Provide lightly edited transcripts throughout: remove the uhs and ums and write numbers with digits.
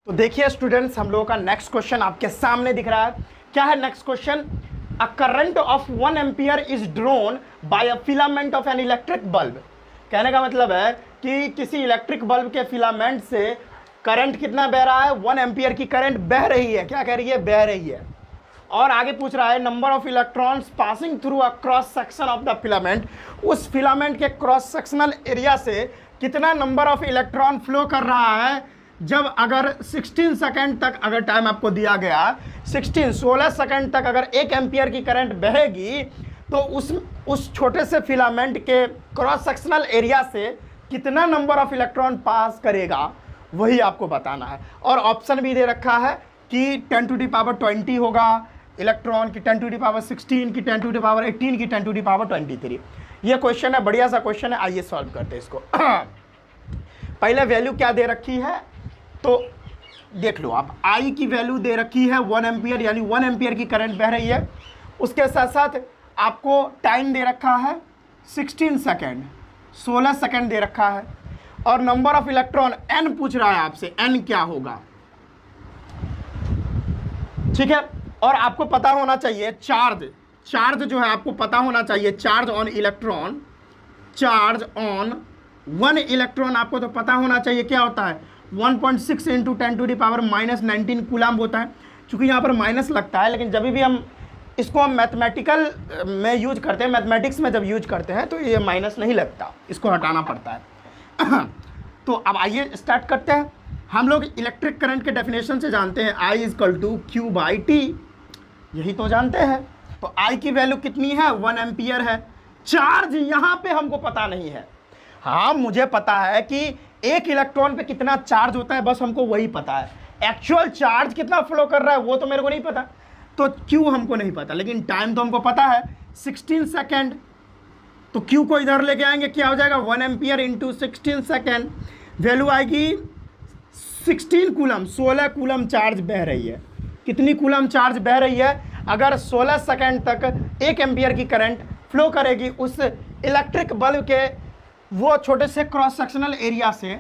तो देखिए स्टूडेंट्स, हम लोगों का नेक्स्ट क्वेश्चन आपके सामने दिख रहा है। क्या है next question? A current of 1 ampere is drawn by a filament of an electric bulb. कहने का मतलब है कि किसी इलेक्ट्रिक बल्ब के फिलामेंट से करंट कितना बह रहा है? 1 एम्पियर की करंट बह रही है। क्या कह रही है? बह रही है। और आगे पूछ रहा है number of electrons passing through a cross section of the filament. उस फिलामेंट के क्रॉस सेक्शनल एरिया से कितना नंबर ऑफ इलेक्ट्रॉन फ्लो कर रहा है जब अगर 16 सेकंड तक अगर टाइम आपको दिया गया 16 सेकंड तक अगर 1 एम्पियर की करंट बहेगी तो उस छोटे से फिलामेंट के क्रॉस सेक्शनल एरिया से कितना नंबर ऑफ इलेक्ट्रॉन पास करेगा, वही आपको बताना है। और ऑप्शन भी दे रखा है कि 10 टू द पावर 20 होगा इलेक्ट्रॉन की, 10 टू द पावर 16 की, 10 टू द पावर 18 की, 10 टू द पावर 23। ये क्वेश्चन है, बढ़िया सा क्वेश्चन है। आइए सॉल्व करते हैं इसको। पहले वैल्यू क्या दे रखी है तो देख लो आप। आई की वैल्यू दे रखी है 1 एम्पियर, यानी 1 एम्पियर की करंट बह रही है। उसके साथ साथ आपको टाइम दे रखा है 16 सेकेंड, 16 सेकेंड दे रखा है। और नंबर ऑफ इलेक्ट्रॉन एन पूछ रहा है आपसे, एन क्या होगा, ठीक है। और आपको पता होना चाहिए चार्ज जो है आपको पता होना चाहिए, charge on electron, charge on 1 electron आपको तो पता होना चाहिए क्या होता है। 1.6 into 10 to the power -19 coulomb होता है। चूंकि यहाँ पर माइनस लगता है, लेकिन जब भी हम इसको हम मैथमेटिकल में यूज करते हैं, मैथमेटिक्स में जब यूज करते हैं तो ये माइनस नहीं लगता, इसको हटाना पड़ता है। तो अब आइए स्टार्ट करते हैं। हम लोग इलेक्ट्रिक करंट के डेफिनेशन से जानते हैं I = Q/T, यही तो जानते हैं। तो I की वैल्यू कितनी है? 1 एम्पियर है। चार्ज यहाँ पे हमको पता नहीं है। हाँ, मुझे पता है कि एक इलेक्ट्रॉन पे कितना चार्ज होता है, बस हमको वही पता है। एक्चुअल चार्ज कितना फ्लो कर रहा है वो तो मेरे को नहीं पता, तो Q हमको नहीं पता, लेकिन टाइम तो हमको पता है 16 सेकेंड। तो Q को इधर लेके आएंगे, क्या हो जाएगा? 1 एम्पियर इंटू 16 सेकेंड। वैल्यू आएगी 16 कूलम, 16 कूलम चार्ज बह रही है। कितनी कूलम चार्ज बह रही है? अगर 16 सेकेंड तक 1 एम्पियर की करंट फ्लो करेगी उस इलेक्ट्रिक बल्ब के वो छोटे से क्रॉस सेक्शनल एरिया से,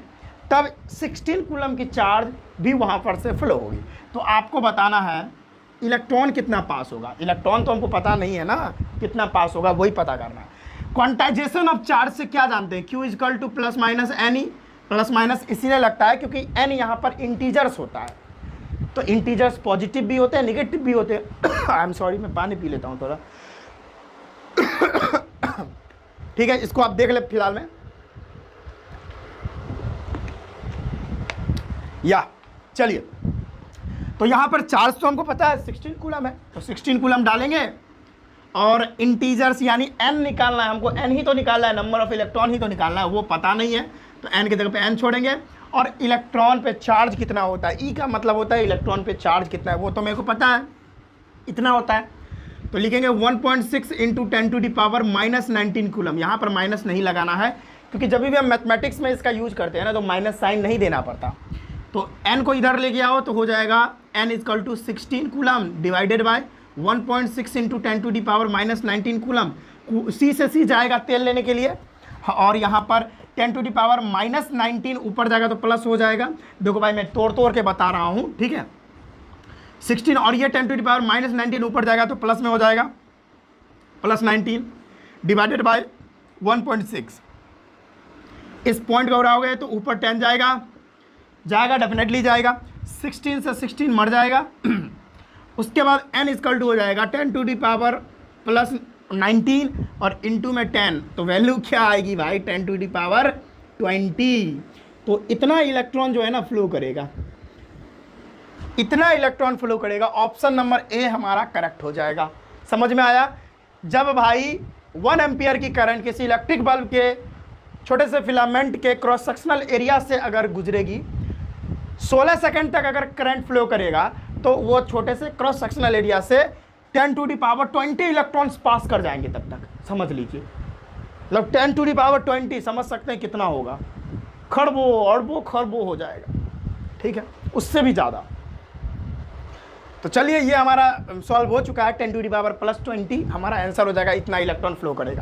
तब 16 कूलम की चार्ज भी वहाँ पर से फ्लो होगी। तो आपको बताना है इलेक्ट्रॉन कितना पास होगा। इलेक्ट्रॉन तो हमको पता नहीं है ना कितना पास होगा, वही पता करना है। क्वांटाइजेशन ऑफ चार्ज से क्या जानते हैं? Q = +-NE। प्लस माइनस इसीलिए लगता है क्योंकि n यहाँ पर इंटीजर्स होता है। तो इंटीजर्स पॉजिटिव भी होते हैं, निगेटिव भी होते हैं। आई एम सॉरी, मैं पानी पी लेता हूँ थोड़ा। ठीक है, इसको आप देख ले फिलहाल में। या चलिए, तो यहाँ पर चार्ज तो हमको पता है 16 कूलम है, तो 16 कूलम डालेंगे और इंटीजर्स यानी n निकालना है हमको। n ही तो निकालना है, नंबर ऑफ इलेक्ट्रॉन ही तो निकालना है, वो पता नहीं है तो n की जगह पे n छोड़ेंगे। और इलेक्ट्रॉन पे चार्ज कितना होता है, E का मतलब होता है इलेक्ट्रॉन पे चार्ज कितना है, वो तो मेरे को पता है, इतना होता है। तो लिखेंगे 1.6 into 10 to the power -19 coulomb. यहाँ पर माइनस नहीं लगाना है क्योंकि जब भी हम मैथमेटिक्स में इसका यूज करते हैं ना तो माइनस साइन नहीं देना पड़ता। तो n को इधर लेके आओ तो हो जाएगा n = 16 coulomb divided by 1.6 into 10 to the power -19 coulomb. C से C जाएगा तेल लेने के लिए, और यहाँ पर 10 टू द पावर -19 ऊपर जाएगा तो प्लस हो जाएगा। देखो भाई, मैं तोड़ के बता रहा हूँ, ठीक है। 16 और ये 10 टू द पावर -19 ऊपर जाएगा तो प्लस में हो जाएगा, +19 डिवाइडेड बाय 1.6। इस पॉइंट का हो गया तो ऊपर 10 जाएगा डेफिनेटली जाएगा। 16 से 16 मर जाएगा। उसके बाद n = हो जाएगा 10 टू द पावर +19 और इंटू में 10, तो वैल्यू क्या आएगी भाई? 10 टू द पावर 20। तो इतना इलेक्ट्रॉन जो है ना फ्लो करेगा, इतना इलेक्ट्रॉन फ्लो करेगा। ऑप्शन नंबर ए हमारा करेक्ट हो जाएगा। समझ में आया? जब भाई 1 एम्पियर की करंट किसी इलेक्ट्रिक बल्ब के छोटे से फिलामेंट के क्रॉस सेक्शनल एरिया से अगर गुजरेगी, 16 सेकंड तक अगर करंट फ्लो करेगा तो वो छोटे से क्रॉस सेक्शनल एरिया से 10 टू द पावर 20 इलेक्ट्रॉन्स पास कर जाएंगे तब तक। समझ लीजिए, मतलब 10 टू द पावर 20 समझ सकते हैं कितना होगा? खरबों अरबों खरबों हो जाएगा, ठीक है, उससे भी ज़्यादा। तो चलिए, ये हमारा सॉल्व हो चुका है। 10 टू द पावर +20 हमारा आंसर हो जाएगा, इतना इलेक्ट्रॉन फ्लो करेगा।